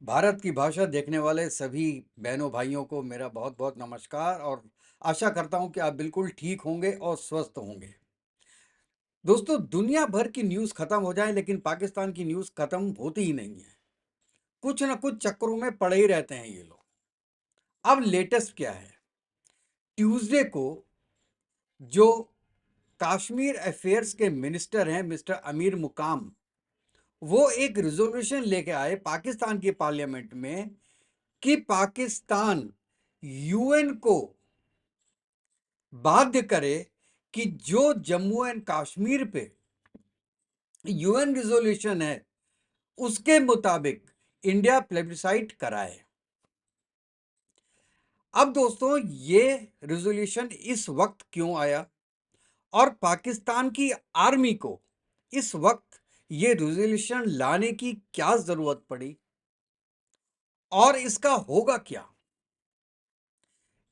भारत की भाषा देखने वाले सभी बहनों भाइयों को मेरा बहुत बहुत नमस्कार और आशा करता हूं कि आप बिल्कुल ठीक होंगे और स्वस्थ होंगे। दोस्तों, दुनिया भर की न्यूज़ खत्म हो जाए लेकिन पाकिस्तान की न्यूज़ खत्म होती ही नहीं है। कुछ न कुछ चक्करों में पड़े ही रहते हैं ये लोग। अब लेटेस्ट क्या है? ट्यूसडे को जो कश्मीर अफेयर्स के मिनिस्टर हैं मिस्टर अमीर मुकाम, वो एक रिजोल्यूशन लेके आए पाकिस्तान की पार्लियामेंट में कि पाकिस्तान यूएन को बाध्य करे कि जो जम्मू एंड कश्मीर पे यूएन रिजोल्यूशन है उसके मुताबिक इंडिया प्लेबिसाइट कराए। अब दोस्तों, ये रिजोल्यूशन इस वक्त क्यों आया और पाकिस्तान की आर्मी को इस वक्त ये रिजोल्यूशन लाने की क्या जरूरत पड़ी और इसका होगा क्या?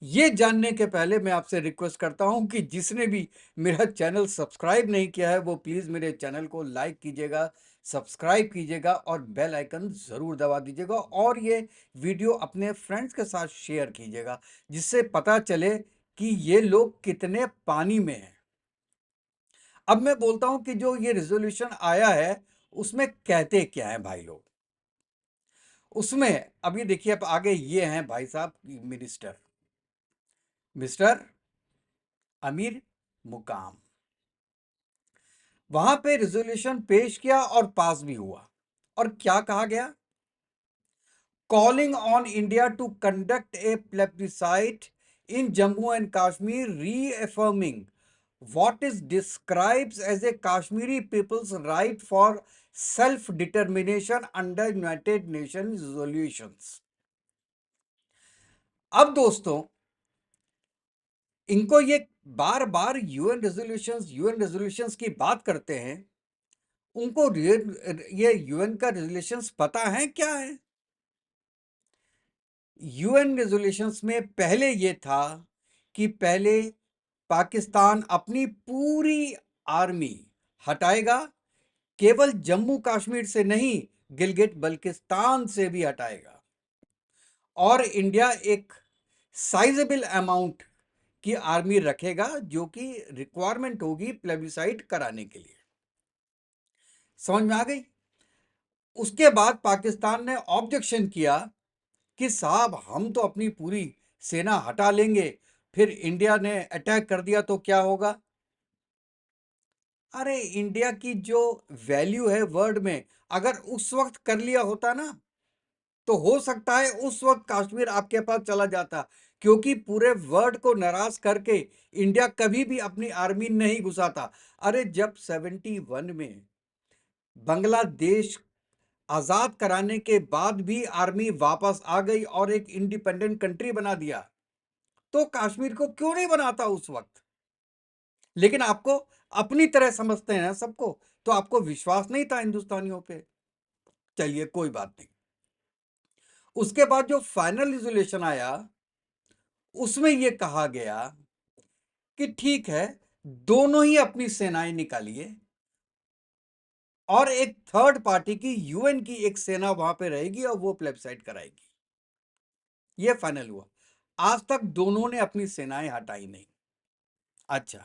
ये जानने के पहले मैं आपसे रिक्वेस्ट करता हूं कि जिसने भी मेरा चैनल सब्सक्राइब नहीं किया है वो प्लीज मेरे चैनल को लाइक कीजिएगा, सब्सक्राइब कीजिएगा और बेल आइकन जरूर दबा दीजिएगा और ये वीडियो अपने फ्रेंड्स के साथ शेयर कीजिएगा, जिससे पता चले कि ये लोग कितने पानी में हैं। अब मैं बोलता हूं कि जो ये रिजोल्यूशन आया है उसमें कहते क्या है भाई लोग। उसमें अभी देखिए, अब आगे ये हैं भाई साहब मिनिस्टर मिस्टर अमीर मुकाम। वहां पे रिजोल्यूशन पेश किया और पास भी हुआ। और क्या कहा गया? Calling on India to conduct a plebiscite in Jammu and Kashmir, reaffirming what is describes as a Kashmiri people's right for self determination under United Nations resolutions। अब दोस्तों, इनको ये बार बार यूएन रेजोल्यूशंस की बात करते हैं। उनको ये यूएन का रेजोल्यूशंस पता है क्या है? यूएन रेजोल्यूशंस में पहले ये था कि पहले पाकिस्तान अपनी पूरी आर्मी हटाएगा, केवल जम्मू कश्मीर से नहीं गिलगित बल्किस्तान से भी हटाएगा, और इंडिया एक साइजेबल अमाउंट की आर्मी रखेगा जो कि रिक्वायरमेंट होगी प्लेबिसाइट कराने के लिए। समझ में आ गई? उसके बाद पाकिस्तान ने ऑब्जेक्शन किया कि साहब हम तो अपनी पूरी सेना हटा लेंगे, फिर इंडिया ने अटैक कर दिया तो क्या होगा? अरे, इंडिया की जो वैल्यू है वर्ल्ड में, अगर उस वक्त कर लिया होता ना तो हो सकता है उस वक्त कश्मीर आपके पास चला जाता, क्योंकि पूरे वर्ल्ड को नाराज करके इंडिया कभी भी अपनी आर्मी नहीं घुसाता। अरे, जब 71 में बांग्लादेश आजाद कराने के बाद भी आर्मी वापस आ गई और एक इंडिपेंडेंट कंट्री बना दिया, तो कश्मीर को क्यों नहीं बनाता उस वक्त? लेकिन आपको अपनी तरह समझते हैं सबको, तो आपको विश्वास नहीं था हिंदुस्तानियों पे। चलिए, कोई बात नहीं। उसके बाद जो फाइनल रिजोल्यूशन आया उसमें यह कहा गया कि ठीक है, दोनों ही अपनी सेनाएं निकालिए और एक थर्ड पार्टी की यूएन की एक सेना वहां पे रहेगी और वो प्लेबसाइट कराएगी। यह फाइनल हुआ। आज तक दोनों ने अपनी सेनाएं हटाई नहीं। अच्छा,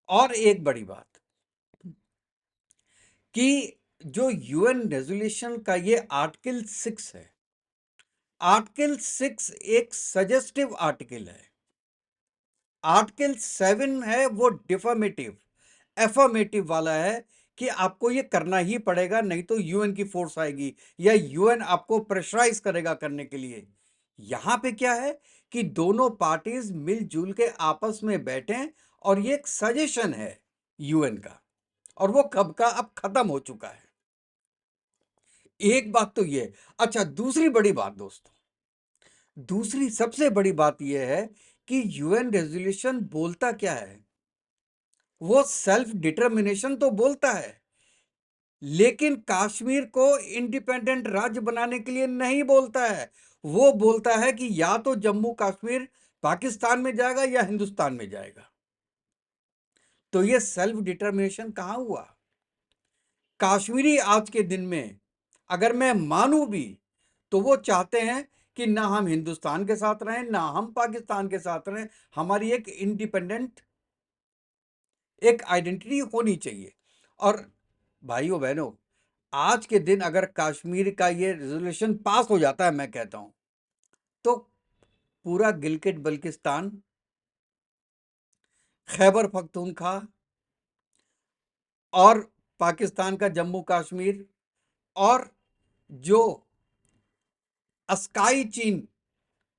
और एक बड़ी बात कि जो यूएन रेजोल्यूशन का ये आर्टिकल 6 है, आर्टिकल 6 एक सजेस्टिव आर्टिकल है। आर्टिकल 7 है वो डिफर्मेटिव एफर्मेटिव वाला है कि आपको ये करना ही पड़ेगा, नहीं तो यूएन की फोर्स आएगी या यूएन आपको प्रेशराइज करेगा करने के लिए। यहां पे क्या है कि दोनों पार्टीज मिलजुल के आपस में बैठे और ये एक सजेशन है यूएन का, और वो कब का अब खत्म हो चुका है। एक बात तो ये। अच्छा, दूसरी बड़ी बात दोस्तों, दूसरी सबसे बड़ी बात यह है कि यूएन रेजोल्यूशन बोलता क्या है? वो सेल्फ डिटर्मिनेशन तो बोलता है, लेकिन कश्मीर को इंडिपेंडेंट राज्य बनाने के लिए नहीं बोलता है। वो बोलता है कि या तो जम्मू कश्मीर पाकिस्तान में जाएगा या हिंदुस्तान में जाएगा। तो ये सेल्फ डिटर्मिनेशन कहां हुआ? कश्मीरी आज के दिन में, अगर मैं मानूं भी, तो वो चाहते हैं कि ना हम हिंदुस्तान के साथ रहें, ना हम पाकिस्तान के साथ रहें, हमारी एक इंडिपेंडेंट एक आइडेंटिटी होनी चाहिए। और भाइयों बहनों, आज के दिन अगर कश्मीर का ये रेजोल्यूशन पास हो जाता है, मैं कहता हूं, तो पूरा गिलगित बल्किस्तान, खैबर पख्तूनख्वा और पाकिस्तान का जम्मू कश्मीर और जो अस्काई चीन,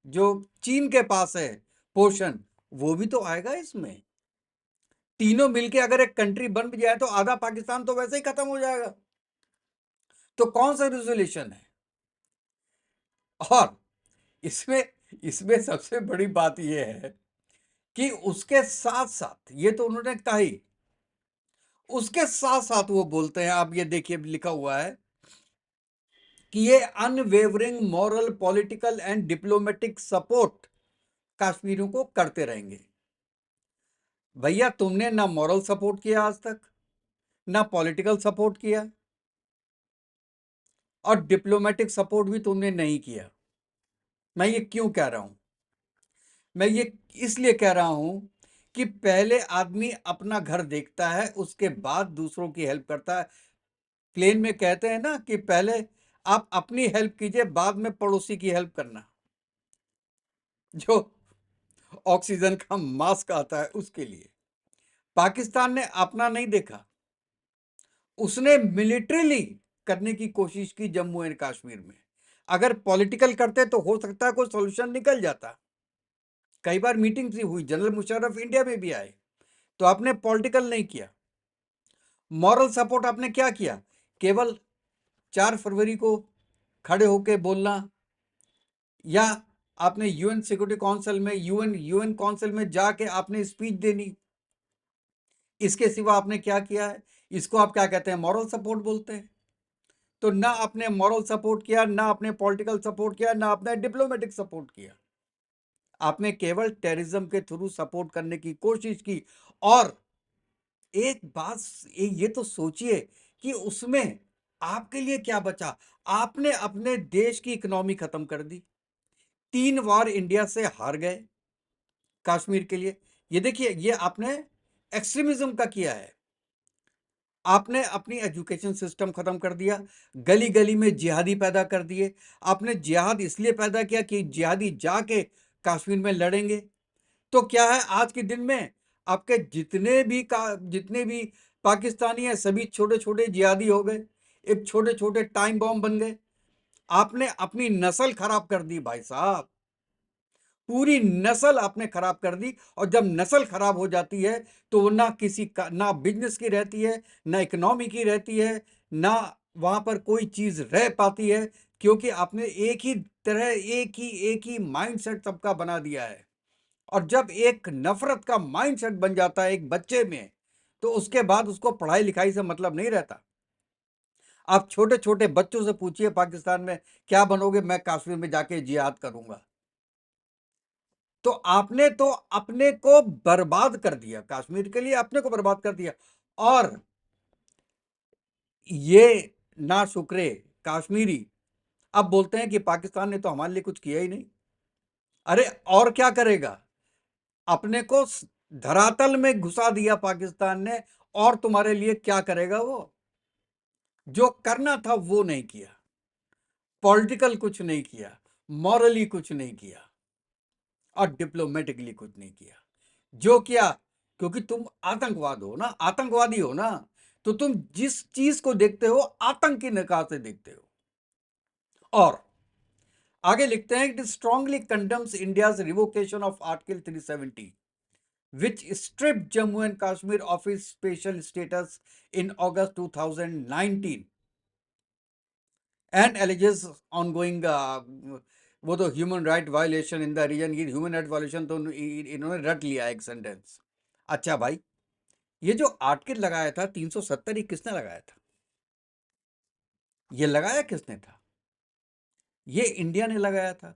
जो चीन के पास है पोर्शन, वो भी तो आएगा इसमें। तीनों मिलके अगर एक कंट्री बन भी जाए तो आधा पाकिस्तान तो वैसे ही खत्म हो जाएगा। तो कौन सा रेजोल्यूशन है? और इसमें इसमें सबसे बड़ी बात यह है कि उसके साथ साथ, ये तो उन्होंने कहा ही, उसके साथ साथ वो बोलते हैं, आप ये देखिए लिखा हुआ है कि ये unwavering moral, political and diplomatic support कश्मीरियों को करते रहेंगे। भैया, तुमने ना मॉरल सपोर्ट किया आज तक, ना पॉलिटिकल सपोर्ट किया, और डिप्लोमेटिक सपोर्ट भी तुमने नहीं किया। मैं ये क्यों कह रहा हूं? मैं ये इसलिए कह रहा हूं कि पहले आदमी अपना घर देखता है, उसके बाद दूसरों की हेल्प करता है। प्लेन में कहते हैं ना कि पहले आप अपनी हेल्प कीजिए, बाद में पड़ोसी की हेल्प करना। जो ऑक्सीजन का मास्क आता है उसके लिए। पाकिस्तान ने अपना नहीं देखा, उसने मिलिट्रीली करने की कोशिश की जम्मू एंड कश्मीर में। अगर पॉलिटिकल करते तो हो सकता है कोई सॉल्यूशन निकल जाता। कई बार मीटिंग भी हुई, जनरल मुशर्रफ इंडिया में भी आए, तो आपने पॉलिटिकल नहीं किया। मॉरल सपोर्ट आपने क्या किया? केवल 4 फरवरी को खड़े होकर बोलना, या आपने यूएन सिक्योरिटी काउंसिल में, यूएन काउंसिल में जाके आपने स्पीच देनी। इसके सिवा आपने क्या किया है? इसको आप क्या कहते हैं? मॉरल सपोर्ट बोलते हैं। तो ना आपने मॉरल सपोर्ट किया, ना आपने पॉलिटिकल सपोर्ट किया, ना आपने डिप्लोमेटिक सपोर्ट किया। आपने केवल टेररिज्म के थ्रू सपोर्ट करने की कोशिश की। और एक बात ये तो सोचिए कि उसमें आपके लिए क्या बचा? आपने अपने देश की इकोनॉमी खत्म कर दी। 3 बार इंडिया से हार गए कश्मीर के लिए। ये देखिए, ये आपने एक्सट्रीमिज्म का किया है। आपने अपनी एजुकेशन सिस्टम खत्म कर दिया, गली गली में जिहादी पैदा कर दिए। आपने जिहाद इसलिए पैदा किया कि जिहादी जाके कश्मीर में लड़ेंगे। तो क्या है, आज के दिन में आपके जितने भी पाकिस्तानी हैं, सभी छोटे छोटे जिहादी हो गए, एक छोटे छोटे टाइम बॉम्ब बन गए। आपने अपनी नस्ल खराब कर दी भाई साहब, पूरी नस्ल आपने खराब कर दी। और जब नस्ल खराब हो जाती है तो वो ना किसी का, ना बिजनेस की रहती है, ना इकोनॉमी की रहती है, ना वहां पर कोई चीज रह पाती है, क्योंकि आपने एक ही तरह, एक ही माइंडसेट सबका बना दिया है। और जब एक नफरत का माइंडसेट बन जाता है एक बच्चे में, तो उसके बाद उसको पढ़ाई लिखाई से मतलब नहीं रहता। आप छोटे छोटे बच्चों से पूछिए पाकिस्तान में क्या बनोगे? मैं कश्मीर में जाके जिहाद करूंगा। तो आपने तो अपने को बर्बाद कर दिया, कश्मीर के लिए अपने को बर्बाद कर दिया। और ये ना शुक्रे कश्मीरी अब बोलते हैं कि पाकिस्तान ने तो हमारे लिए कुछ किया ही नहीं। अरे और क्या करेगा? अपने को धरातल में घुसा दिया पाकिस्तान ने, और तुम्हारे लिए क्या करेगा? वो जो करना था वो नहीं किया, पॉलिटिकल कुछ नहीं किया, मॉरली कुछ नहीं किया, और डिप्लोमेटिकली कुछ नहीं किया। जो किया, क्योंकि तुम आतंकवाद हो ना, आतंकवादी हो ना, तो तुम जिस चीज को देखते हो आतंक की निगाह से देखते हो। और आगे लिखते हैं, it strongly condemns India's revocation of article 370 which stripped Jammu and Kashmir of its special status in August 2019 and alleges ongoing वो तो human right violation in the region. ये ह्यूमन राइट वायलेशन तो इन्होंने रट लिया एक सेंटेंस। अच्छा भाई, ये जो आर्टिकल लगाया था 370, ये किसने लगाया था? ये लगाया किसने था? ये इंडिया ने लगाया था।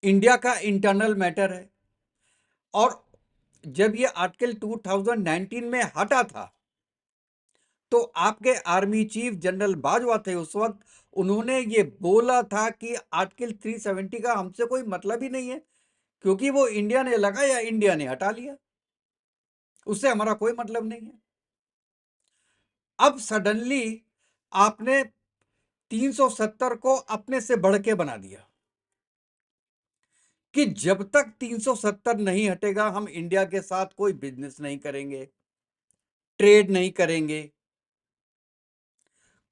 इंडिया का इंटरनल मैटर है। और जब ये आर्टिकल 2019 में हटा था, तो आपके आर्मी चीफ जनरल बाजवा थे उस वक्त, उन्होंने ये बोला था कि आर्टिकल 370 का हमसे कोई मतलब ही नहीं है, क्योंकि वो इंडिया ने लगाया, इंडिया ने हटा लिया, उससे हमारा कोई मतलब नहीं है। अब सडनली आपने 370 को अपने से बढ़ के बना दिया कि जब तक 370 नहीं हटेगा हम इंडिया के साथ कोई बिजनेस नहीं करेंगे, ट्रेड नहीं करेंगे,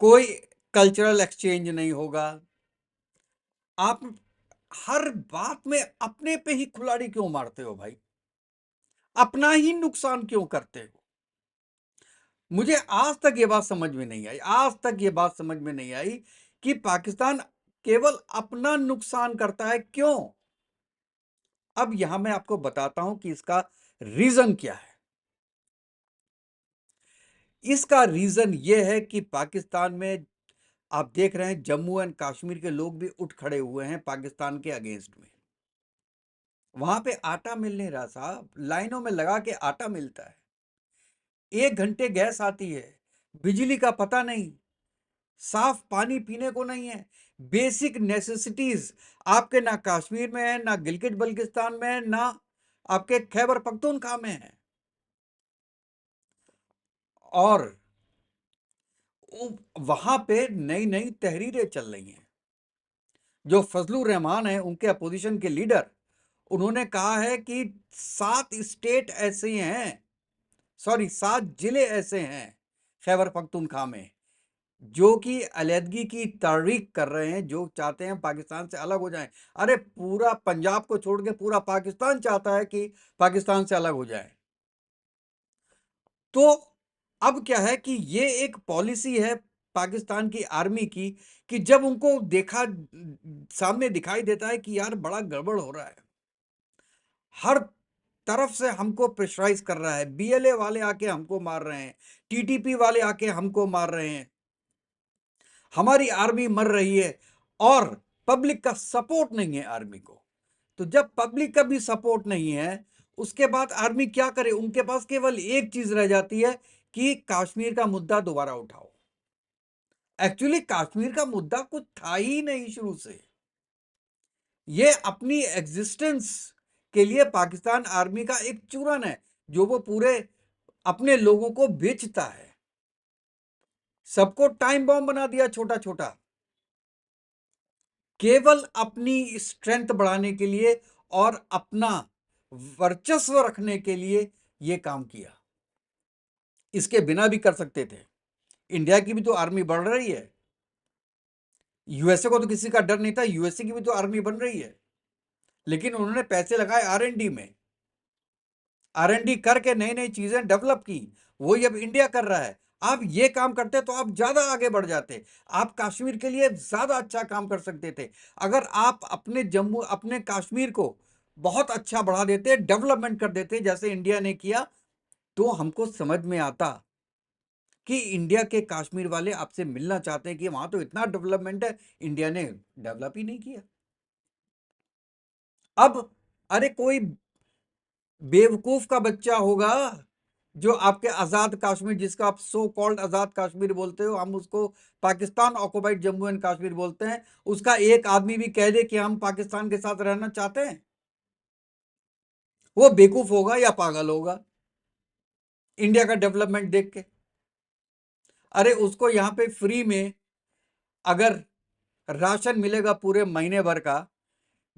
कोई कल्चरल एक्सचेंज नहीं होगा। आप हर बात में अपने पे ही कुल्हाड़ी क्यों मारते हो भाई? अपना ही नुकसान क्यों करते हो? मुझे आज तक ये बात समझ में नहीं आई, आज तक ये बात समझ में नहीं आई कि पाकिस्तान केवल अपना नुकसान करता है, क्यों? अब यहां मैं आपको बताता हूं कि इसका रीजन क्या है। इसका रीजन यह है कि पाकिस्तान में आप देख रहे हैं जम्मू एंड कश्मीर के लोग भी उठ खड़े हुए हैं पाकिस्तान के अगेंस्ट में। वहां पे आटा मिल नहीं रहा साहब, लाइनों में लगा के आटा मिलता है, 1 घंटे गैस आती है, बिजली का पता नहीं, साफ पानी पीने को नहीं है। बेसिक नेसेसिटीज आपके ना कश्मीर में है, ना गिलगित बल्किस्तान में है, ना आपके खैबर पख्तूनख्वा में है। और वहां पे नई नई तहरीरें चल रही हैं। जो फजलुर रहमान है उनके अपोजिशन के लीडर, उन्होंने कहा है कि 7 स्टेट ऐसे हैं, सॉरी 7 जिले ऐसे हैं खैबर पख्तूनख्वा में, जो कि अलहदगी की तारीख कर रहे हैं, जो चाहते हैं पाकिस्तान से अलग हो जाएं। अरे पूरा पंजाब को छोड़ के पूरा पाकिस्तान चाहता है कि पाकिस्तान से अलग हो जाए। तो अब क्या है कि ये एक पॉलिसी है पाकिस्तान की आर्मी की, कि जब उनको देखा, सामने दिखाई देता है कि यार बड़ा गड़बड़ हो रहा है, हर तरफ से हमको प्रेशराइज कर रहा है, बीएलए वाले आके हमको मार रहे हैं, टीटीपी वाले आके हमको मार रहे हैं, हमारी आर्मी मर रही है, और पब्लिक का सपोर्ट नहीं है आर्मी को। तो जब पब्लिक का भी सपोर्ट नहीं है, उसके बाद आर्मी क्या करे? उनके पास केवल एक चीज रह जाती है कि कश्मीर का मुद्दा दोबारा उठाओ। एक्चुअली कश्मीर का मुद्दा कुछ था ही नहीं शुरू से। ये अपनी एग्जिस्टेंस के लिए पाकिस्तान आर्मी का एक चूरन है, जो वो पूरे अपने लोगों को बेचता है। सबको टाइम बॉम्ब बना दिया छोटा छोटा, केवल अपनी स्ट्रेंथ बढ़ाने के लिए और अपना वर्चस्व रखने के लिए ये काम किया। इसके बिना भी कर सकते थे। इंडिया की भी तो आर्मी बढ़ रही है, यूएसए को तो किसी का डर नहीं था, यूएसए की भी तो आर्मी बन रही है, लेकिन उन्होंने पैसे लगाए आरएनडी में, आरएनडी करके नई नई चीजें डेवलप की। वही अब इंडिया कर रहा है। आप ये काम करते तो आप ज्यादा आगे बढ़ जाते, आप कश्मीर के लिए ज्यादा अच्छा काम कर सकते थे। अगर आप अपने जम्मू, अपने कश्मीर को बहुत अच्छा बढ़ा देते, डेवलपमेंट कर देते जैसे इंडिया ने किया, तो हमको समझ में आता कि इंडिया के कश्मीर वाले आपसे मिलना चाहते हैं, कि वहां तो इतना डेवलपमेंट है, इंडिया ने डेवलप ही नहीं किया। अब अरे कोई बेवकूफ का बच्चा होगा जो आपके आजाद कश्मीर, जिसका आप सो कॉल्ड आजाद कश्मीर बोलते हो, हम उसको पाकिस्तान ऑक्युपाइड जम्मू एंड कश्मीर बोलते हैं, उसका एक आदमी भी कह दे कि हम पाकिस्तान के साथ रहना चाहते हैं, वो बेवकूफ होगा या पागल होगा इंडिया का डेवलपमेंट देख के। अरे उसको यहां पे फ्री में अगर राशन मिलेगा पूरे महीने भर का,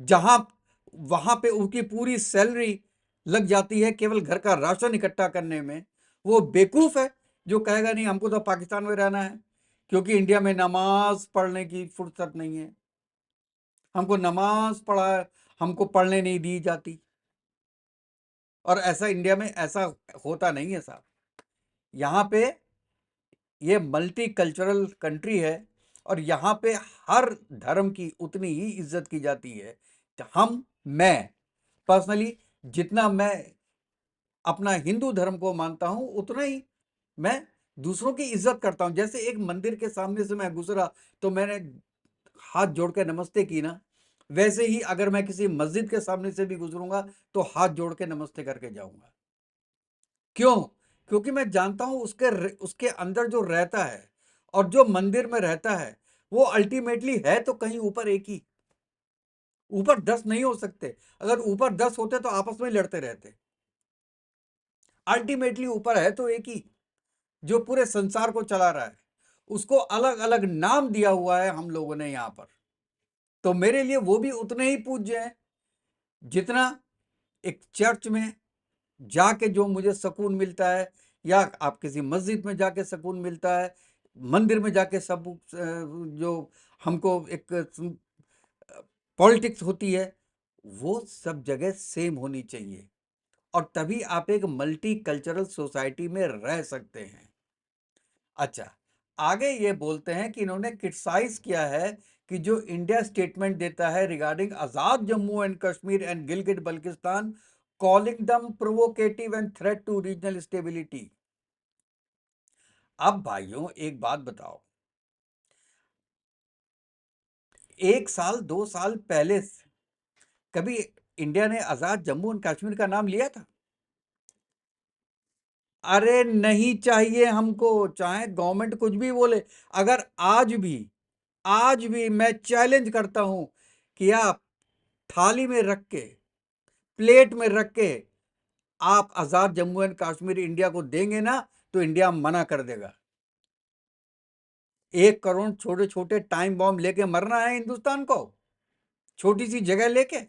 जहां वहां पे उनकी पूरी सैलरी लग जाती है केवल घर का राशन इकट्ठा करने में, वो बेवकूफ है जो कहेगा नहीं हमको तो पाकिस्तान में रहना है, क्योंकि इंडिया में नमाज पढ़ने की फुर्सत नहीं है, हमको नमाज पढ़ा, हमको पढ़ने नहीं दी जाती। और ऐसा इंडिया में ऐसा होता नहीं है साहब। यहाँ पे ये मल्टी कल्चरल कंट्री है, और यहाँ पे हर धर्म की उतनी ही इज्जत की जाती है। मैं पर्सनली, जितना मैं अपना हिंदू धर्म को मानता हूं, उतना ही मैं दूसरों की इज्जत करता हूं। जैसे एक मंदिर के सामने से मैं गुजरा तो मैंने हाथ जोड़ के नमस्ते की ना, वैसे ही अगर मैं किसी मस्जिद के सामने से भी गुजरूंगा तो हाथ जोड़ के नमस्ते करके जाऊंगा। क्यों? क्योंकि मैं जानता हूं उसके अंदर जो रहता है और जो मंदिर में रहता है, वो अल्टीमेटली है तो कहीं ऊपर एक ही। ऊपर 10 नहीं हो सकते। अगर ऊपर 10 होते तो आपस में लड़ते रहते। अल्टीमेटली ऊपर है तो एक ही, जो पूरे संसार को चला रहा है। उसको अलग अलग नाम दिया हुआ है हम लोगों ने यहां पर। तो मेरे लिए वो भी उतने ही पूज्य हैं जितना एक चर्च में जाके जो मुझे सुकून मिलता है, या आप किसी मस्जिद में जाके सुकून मिलता है, मंदिर में जाके सब जो हमको एक पॉलिटिक्स होती है, वो सब जगह सेम होनी चाहिए। और तभी आप एक मल्टी कल्चरल सोसाइटी में रह सकते हैं। अच्छा, आगे ये बोलते हैं कि इन्होंने क्रिटिसाइज किया है कि जो इंडिया स्टेटमेंट देता है regarding Azad Jammu and Kashmir and Gilgit Baltistan, calling them provocative and threat to regional stability. अब भाइयों एक बात बताओ, 1 साल 2 साल पहले कभी इंडिया ने आजाद जम्मू एंड कश्मीर का नाम लिया था? अरे नहीं चाहिए हमको, चाहे गवर्नमेंट कुछ भी बोले। अगर आज भी मैं चैलेंज करता हूं कि आप थाली में रख के, प्लेट में रख के आप आजाद जम्मू एंड कश्मीर इंडिया को देंगे ना, तो इंडिया मना कर देगा। 1 करोड़ छोटे छोटे टाइम बॉम्ब लेके मरना है हिंदुस्तान को, छोटी सी जगह लेके?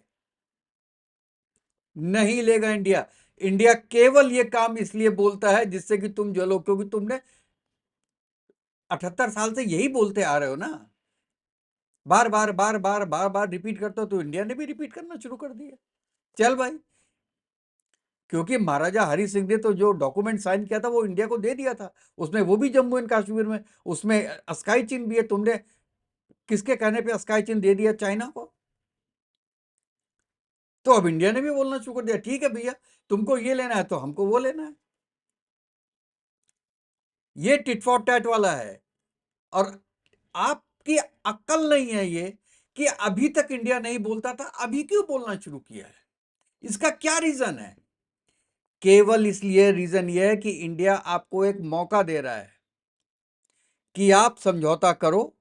नहीं लेगा इंडिया। इंडिया केवल ये काम इसलिए बोलता है जिससे कि तुम जलो, क्योंकि तुमने 78 साल से यही बोलते आ रहे हो ना, बार बार बार बार बार बार रिपीट करते हो, तो इंडिया ने भी रिपीट करना शुरू कर दिया। चल भाई, क्योंकि महाराजा हरि सिंह ने तो जो डॉक्यूमेंट साइन किया था वो इंडिया को दे दिया था, उसमें वो भी जम्मू एंड कश्मीर में, उसमें स्काई चिन्ह भी है। तुमने किसके कहने पे स्काई चिन्ह दे दिया? चाइना को। तो अब इंडिया ने भी बोलना शुरू कर दिया, ठीक है भैया, तुमको ये लेना है तो हमको वो लेना है। ये टिट फॉर टैट वाला है। और आपकी अक्ल नहीं है ये, कि अभी तक इंडिया नहीं बोलता था, अभी क्यों बोलना शुरू किया है? इसका क्या रीजन है? केवल इसलिए रीजन ये है कि इंडिया आपको एक मौका दे रहा है कि आप समझौता करो,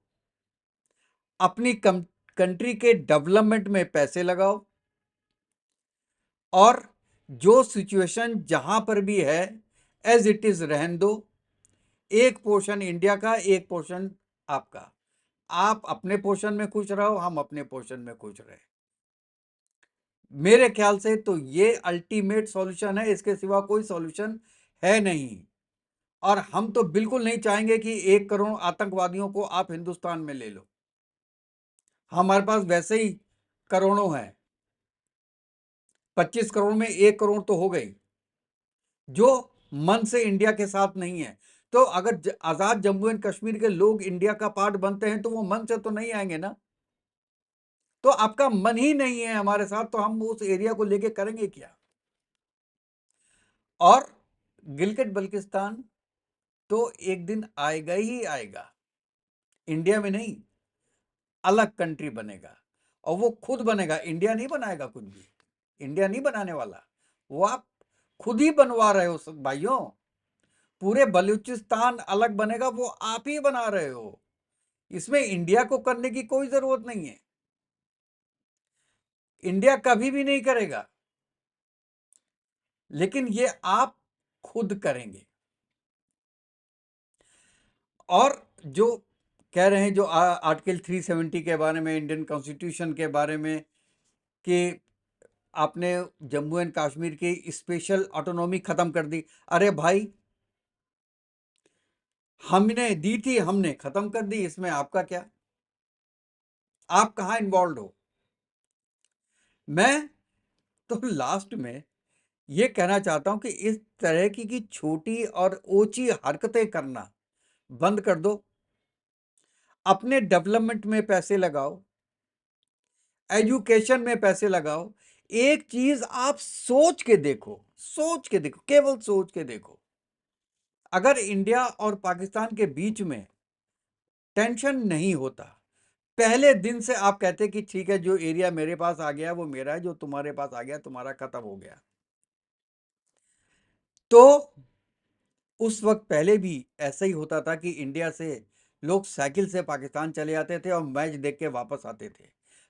अपनी कंट्री के डेवलपमेंट में पैसे लगाओ, और जो सिचुएशन जहां पर भी है एज इट इज रहन दो। एक पोर्शन इंडिया का, एक पोर्शन आपका। आप अपने पोर्शन में खुश रहो, हम अपने पोर्शन में खुश रहे। मेरे ख्याल से तो ये अल्टीमेट सॉल्यूशन है, इसके सिवा कोई सॉल्यूशन है नहीं। और हम तो बिल्कुल नहीं चाहेंगे कि 1 करोड़ आतंकवादियों को आप हिंदुस्तान में ले लो। हमारे पास वैसे ही करोड़ों हैं, 25 करोड़ में 1 करोड़ तो हो गई, जो मन से इंडिया के साथ नहीं है। तो अगर आजाद जम्मू एंड कश्मीर के लोग इंडिया का पार्ट बनते हैं तो वो मन से तो नहीं आएंगे ना। तो आपका मन ही नहीं है हमारे साथ, तो हम उस एरिया को लेके करेंगे क्या? और गिलगिट बल्किस्तान तो एक दिन आएगा ही आएगा, इंडिया में नहीं, अलग कंट्री बनेगा। और वो खुद बनेगा, इंडिया नहीं बनाएगा कुछ भी। इंडिया नहीं बनाने वाला, वो आप खुद ही बनवा रहे हो सब भाइयों। पूरे बलूचिस्तान अलग बनेगा, वो आप ही बना रहे हो। इसमें इंडिया को करने की कोई जरूरत नहीं है, इंडिया कभी भी नहीं करेगा, लेकिन ये आप खुद करेंगे। और जो कह रहे हैं, जो आर्टिकल 370 के बारे में, इंडियन कॉन्स्टिट्यूशन के बारे में, कि आपने जम्मू एंड कश्मीर की स्पेशल ऑटोनॉमी खत्म कर दी। अरे भाई, हमने दी थी, हमने खत्म कर दी, इसमें आपका क्या? आप कहां इन्वॉल्व हो? मैं तो लास्ट में ये कहना चाहता हूं कि इस तरह की छोटी और ऊंची हरकतें करना बंद कर दो। अपने डेवलपमेंट में पैसे लगाओ, एजुकेशन में पैसे लगाओ। एक चीज आप सोच के देखो, सोच के देखो, केवल सोच के देखो। अगर इंडिया और पाकिस्तान के बीच में टेंशन नहीं होता, पहले दिन से आप कहते कि ठीक है, जो एरिया मेरे पास आ गया वो मेरा है, जो तुम्हारे पास आ गया तुम्हारा, खत्म हो गया। तो उस वक्त पहले भी ऐसा ही होता था कि इंडिया से लोग साइकिल से पाकिस्तान चले जाते थे और मैच देख के वापस आते थे।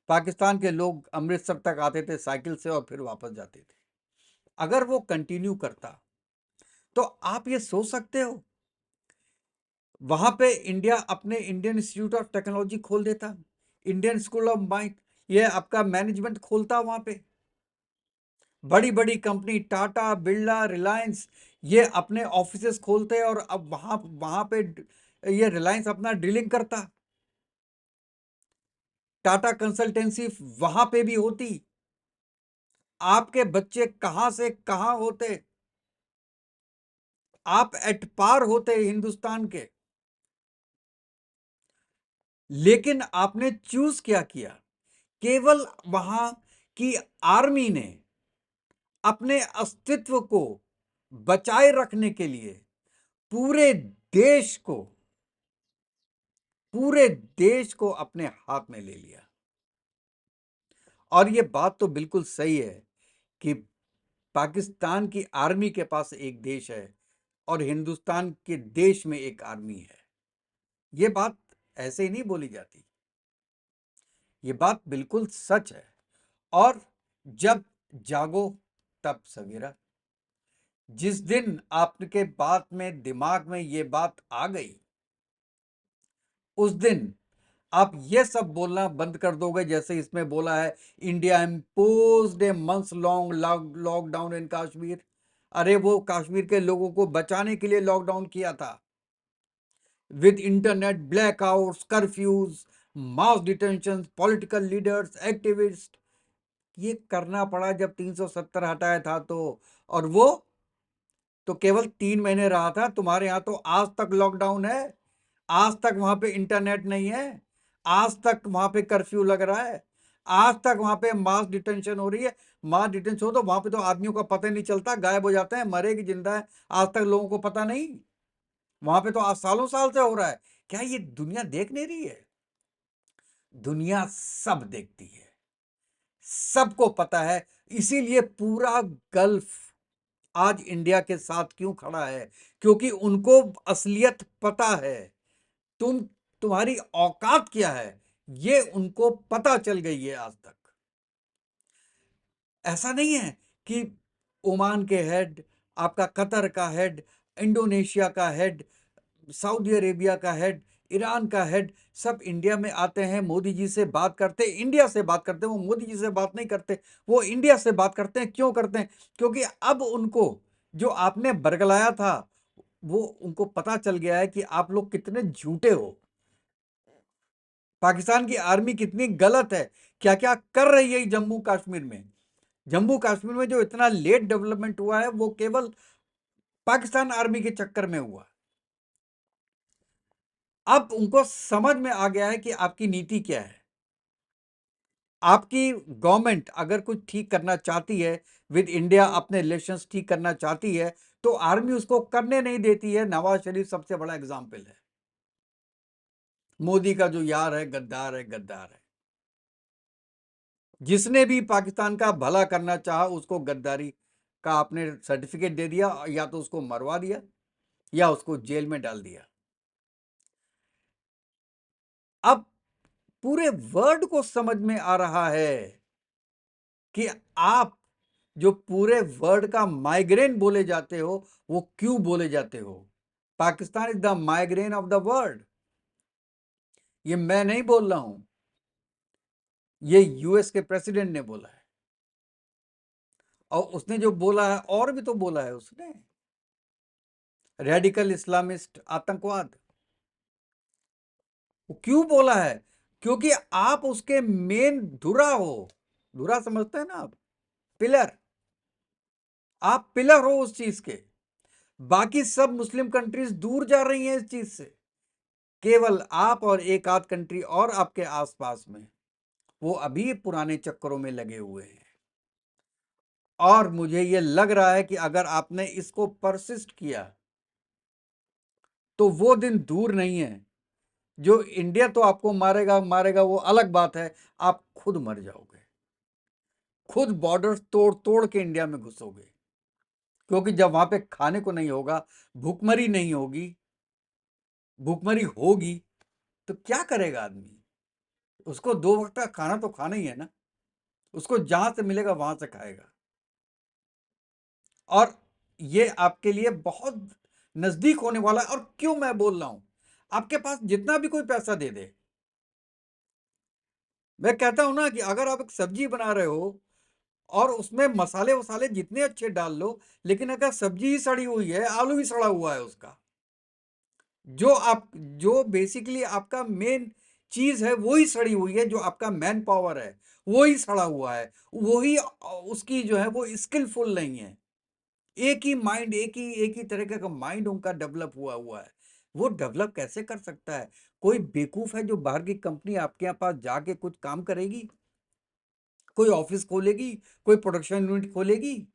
पाकिस्तान के लोग अमृतसर तक आते थे साइकिल से और फिर वापस जाते थे। अगर वो कंटिन्यू करता तो आप ये सोच सकते हो, वहां पे इंडिया अपने इंडियन इंस्टीट्यूट ऑफ टेक्नोलॉजी खोल देता, इंडियन स्कूल ऑफ माइंड, ये आपका मैनेजमेंट खोलता वहां पे। बड़ी बड़ी कंपनी टाटा, बिरला, रिलायंस ये अपने ऑफिसेस खोलते और अब वहां वहां पे ये रिलायंस अपना डीलिंग करता। टाटा कंसल्टेंसी वहां पे भी होती। आपके बच्चे कहां से कहां होते, आप एट पार होते हिंदुस्तान के। लेकिन आपने चूज क्या किया? केवल वहां की आर्मी ने अपने अस्तित्व को बचाए रखने के लिए पूरे देश को पूरे देश को अपने हाथ में ले लिया। और ये बात तो बिल्कुल सही है कि पाकिस्तान की आर्मी के पास एक देश है और हिंदुस्तान के देश में एक आर्मी है। ये बात ऐसे ही नहीं बोली जाती, ये बात बिल्कुल सच है। और जब जागो तब सवेरा, जिस दिन आपके बात में दिमाग में ये बात आ गई, उस दिन आप ये सब बोलना बंद कर दोगे जैसे इसमें बोला है, India imposed A months long lockdown in Kashmir. अरे वो कश्मीर के लोगों को बचाने के लिए लॉकडाउन किया था, with internet blackouts, curfews, mass detention, political leaders, activist. ये करना पड़ा जब 370 हटाया था और वो तो केवल 3 महीने रहा था। तुम्हारे यहां तो आज तक लॉकडाउन है, आज तक वहां पे इंटरनेट नहीं है, आज तक वहां पे कर्फ्यू लग रहा है, आज तक वहां पे मास डिटेंशन हो रही है। मास डिटेंशन हो तो वहां पे तो आदमियों का पता नहीं चलता, गायब हो जाते हैं, मरे कि जिंदा है आज तक लोगों को पता नहीं। वहां पे तो आज सालों साल से हो रहा है। क्या ये दुनिया देख नहीं रही है? दुनिया सब देखती है, सबको पता है। इसीलिए पूरा गल्फ आज इंडिया के साथ क्यों खड़ा है? क्योंकि उनको असलियत पता है। तुम तुम्हारी औकात क्या है ये उनको पता चल गई है आज तक। ऐसा नहीं है कि ओमान के हेड, आपका कतर का हेड, इंडोनेशिया का हेड, सऊदी अरेबिया का हेड, ईरान का हेड सब इंडिया में आते हैं, मोदी जी से बात करते, इंडिया से बात करते हैं। वो मोदी जी से बात नहीं करते, वो इंडिया से बात करते हैं। क्यों करते हैं? क्योंकि अब उनको जो आपने बरगलाया था वो उनको पता चल गया है कि आप लोग कितने झूठे हो, पाकिस्तान की आर्मी कितनी गलत है, क्या क्या कर रही है जम्मू कश्मीर में। जम्मू कश्मीर में जो इतना लेट डेवलपमेंट हुआ है वो केवल पाकिस्तान आर्मी के चक्कर में हुआ। अब उनको समझ में आ गया है कि आपकी नीति क्या है। आपकी गवर्नमेंट अगर कुछ ठीक करना चाहती है, विद इंडिया अपने रिलेशंस ठीक करना चाहती है, तो आर्मी उसको करने नहीं देती है। नवाज शरीफ सबसे बड़ा एग्जाम्पल है। मोदी का जो यार है, गद्दार है, गद्दार है। जिसने भी पाकिस्तान का भला करना चाहा उसको गद्दारी का आपने सर्टिफिकेट दे दिया, या तो उसको मरवा दिया या उसको जेल में डाल दिया। अब पूरे वर्ल्ड को समझ में आ रहा है कि आप जो पूरे वर्ल्ड का माइग्रेन बोले जाते हो वो क्यों बोले जाते हो। Pakistan is the migraine of the world. ये मैं नहीं बोल रहा हूं, ये यूएस के प्रेसिडेंट ने बोला है। और उसने जो बोला है और भी तो बोला है उसने, रेडिकल इस्लामिस्ट आतंकवाद। वो क्यों बोला है? क्योंकि आप उसके मेन धुरा हो। धुरा समझते हैं ना आप? पिलर। आप पिलर हो उस चीज के। बाकी सब मुस्लिम कंट्रीज दूर जा रही हैं इस चीज से। केवल आप और एक आध कंट्री और आपके आसपास में वो अभी पुराने चक्करों में लगे हुए हैं। और मुझे ये लग रहा है कि अगर आपने इसको परसिस्ट किया तो वो दिन दूर नहीं है जो इंडिया तो आपको मारेगा मारेगा, वो अलग बात है। आप खुद मर जाओगे, खुद बॉर्डर तोड़ तोड़ के इंडिया में घुसोगे। क्योंकि जब वहां पे खाने को नहीं होगा, भूखमरी नहीं होगी, भूखमरी होगी, तो क्या करेगा आदमी? उसको 2 वक्त का खाना तो खाना ही है ना, उसको जहां से मिलेगा वहां से खाएगा। और ये आपके लिए बहुत नजदीक होने वाला है। और क्यों मैं बोल रहा हूं, आपके पास जितना भी कोई पैसा दे दे, मैं कहता हूं ना कि अगर आप एक सब्जी बना रहे हो और उसमें मसाले वसाले जितने अच्छे डाल लो, लेकिन अगर सब्जी ही सड़ी हुई है, आलू भी सड़ा हुआ है उसका, जो बेसिकली आपका मेन चीज है वो ही सड़ी हुई है, जो आपका मैन पावर है वो ही सड़ा हुआ है, वो ही उसकी जो है वो स्किलफुल नहीं है। एक ही माइंड, एक ही तरीके का माइंड उनका डेवलप हुआ हुआ है। वो डेवलप कैसे कर सकता है? कोई बेवकूफ है जो बाहर की कंपनी आपके यहाँ पास जाके कुछ काम करेगी? कोई ऑफिस खोलेगी, कोई प्रोडक्शन यूनिट खोलेगी?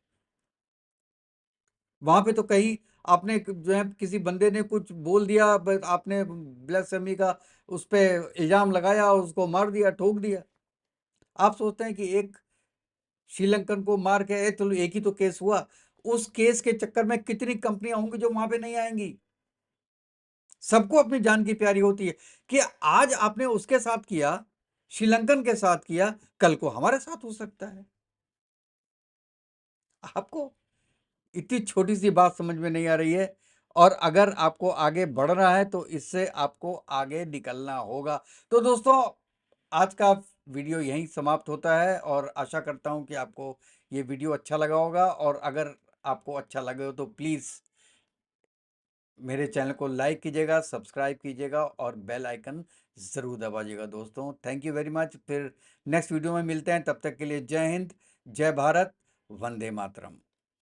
वहां पे तो कहीं आपने जो है किसी बंदे ने कुछ बोल दिया, आपने ब्lasphemy का उस पे इल्जाम लगाया, उसको मार दिया, ठोक दिया। आप सोचते हैं कि एक श्रीलंकन को मार के चलो एक ही तो केस हुआ, उस केस के चक्कर में कितनी कंपनियां होंगी जो वहां पे नहीं आएंगी? सबको अपनी जान की प्यारी होती है कि आज आपने उसके साथ किया, श्रीलंकन के साथ किया, कल को हमारे साथ हो सकता है। आपको इतनी छोटी सी बात समझ में नहीं आ रही है। और अगर आपको आगे बढ़ना है तो इससे आपको आगे निकलना होगा। तो दोस्तों, आज का वीडियो यहीं समाप्त होता है और आशा करता हूं कि आपको ये वीडियो अच्छा लगा होगा। और अगर आपको अच्छा लगे हो तो प्लीज़ मेरे चैनल को लाइक कीजिएगा, सब्सक्राइब कीजिएगा और बेल आइकन ज़रूर दबाइएगा। दोस्तों, थैंक यू वेरी मच। फिर नेक्स्ट वीडियो में मिलते हैं, तब तक के लिए जय हिंद, जय भारत, वंदे मातरम।